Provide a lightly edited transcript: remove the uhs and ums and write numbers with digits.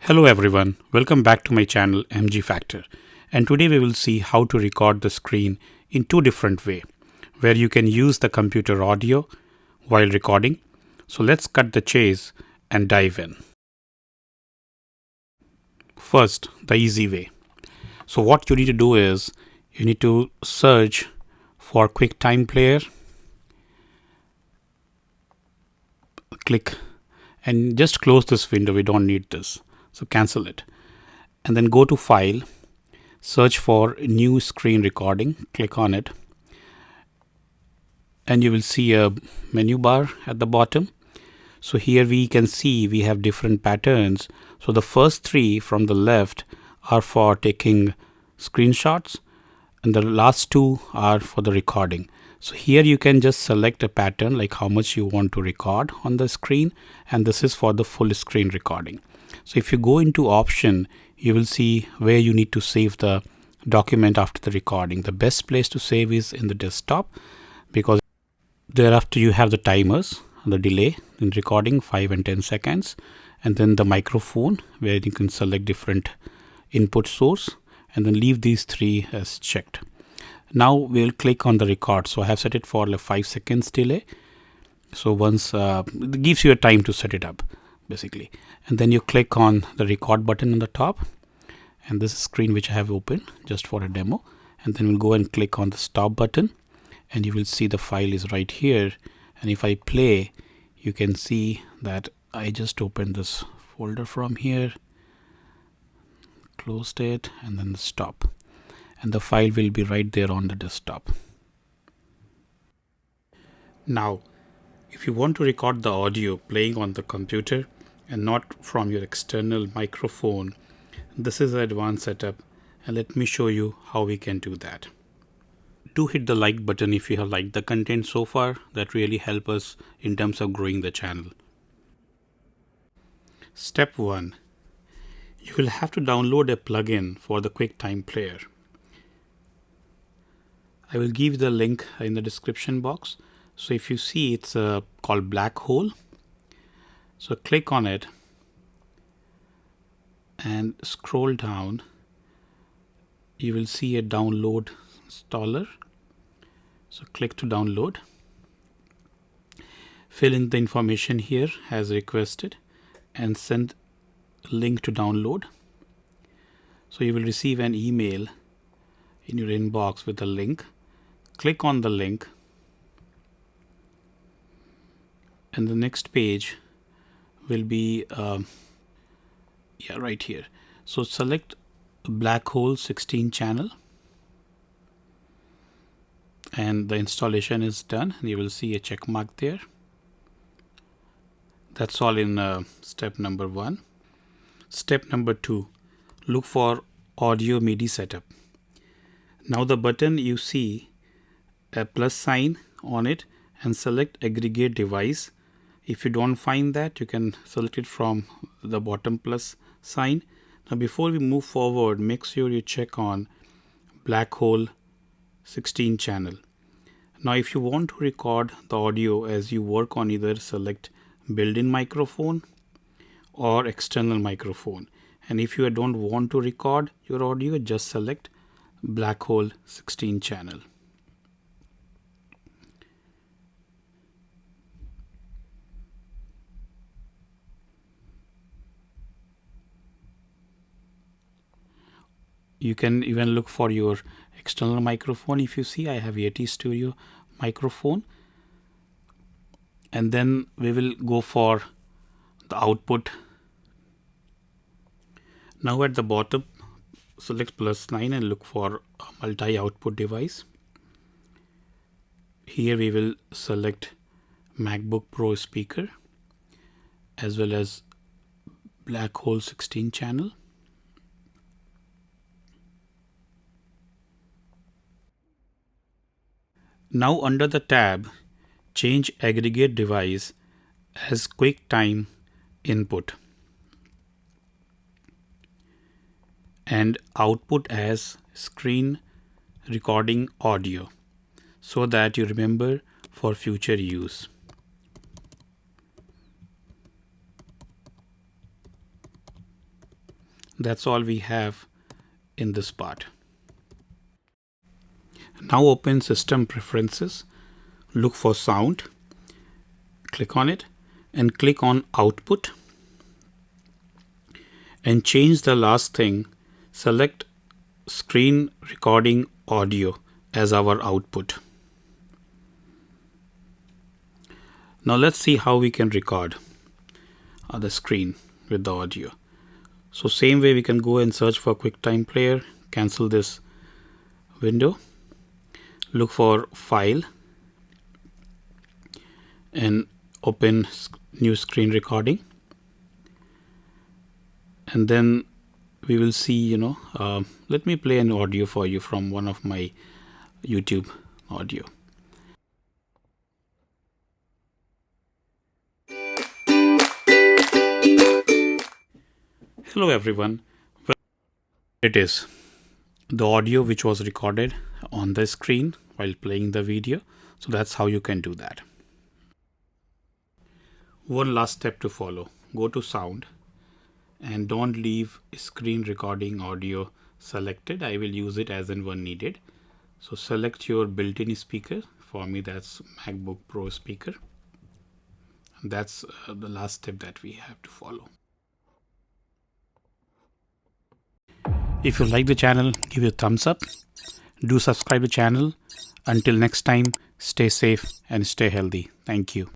Hello everyone, welcome back to my channel MG Factor, and today we will see how to record the screen in two different ways, where you can use the computer audio while recording. So let's cut the chase and dive in. First, the easy way. So what you need to do is you need to search for QuickTime Player, click and just close this window, we don't need this. So cancel it and then go to File, search for New Screen Recording, click on it and you will see a menu bar at the bottom. So here we can see we have different patterns. So the first three from the left are for taking screenshots and the last two are for the recording. So here you can just select a pattern like how much you want to record on the screen, and this is for the full screen recording. So if you go into option, you will see where you need to save the document after the recording. The best place to save is in the desktop, because thereafter you have the timers, the delay in recording 5 and 10 seconds, and then the microphone where you can select different input source and then leave these three as checked. Now we'll click on the record. So I have set it for like 5 seconds delay. So once it gives you a time to set it up basically, and then you click on the record button on the top, and this is screen which I have opened just for a demo, and then we'll go and click on the stop button and you will see the file is right here. And if I play, you can see that I just opened this folder from here, closed it, and then stop, and the file will be right there on the desktop. Now if you want to record the audio playing on the computer and not from your external microphone, this is an advanced setup, and let me show you how we can do that. Do hit the like button if you have liked the content so far. That really helps us in terms of growing the channel. Step 1. You will have to download a plugin for the QuickTime Player. I will give the link in the description box. So if you see, it's called Blackhole. So click on it and scroll down. You will see a download installer. So click to download. Fill in the information here as requested and send a link to download. So you will receive an email in your inbox with a link. Click on the link, and the next page will be right here. So select Blackhole 16 channel and the installation is done, and you will see a check mark there. That's all in step number 1. Step number 2, look for audio MIDI setup. Now the button, you see a plus sign on it, and select aggregate device. If you don't find that, you can select it from the bottom plus sign. Now before we move forward, make sure you check on Blackhole 16 channel. Now if you want to record the audio as you work on, either select built-in microphone or external microphone, and if you don't want to record your audio, just select Blackhole 16 channel. You can even look for your external microphone. If you see, I have Yeti Studio microphone, and then we will go for the output. Now at the bottom, select +9 and look for a multi-output device. Here we will select MacBook Pro speaker as well as Blackhole 16 channel. Now under the tab, change aggregate device as QuickTime input and output as screen recording audio, so that you remember for future use. That's all we have in this part. Now open System Preferences, look for Sound, click on it, and click on Output, and change the last thing. Select Screen Recording Audio as our output. Now let's see how we can record the screen with the audio. So same way we can go and search for QuickTime Player, cancel this window, look for File, and open New Screen Recording, and then we will see, let me play an audio for you from one of my YouTube audio. Hello everyone. Well, it is the audio which was recorded on the screen while playing the video. So that's how you can do that. One last step to follow. Go to Sound and don't leave Screen Recording Audio selected. I will use it as and when needed. So select your built-in speaker. For me that's MacBook Pro speaker. And that's the last step that we have to follow. If you like the channel, give it a thumbs up. Do subscribe the channel. Until next time, stay safe and stay healthy. Thank you.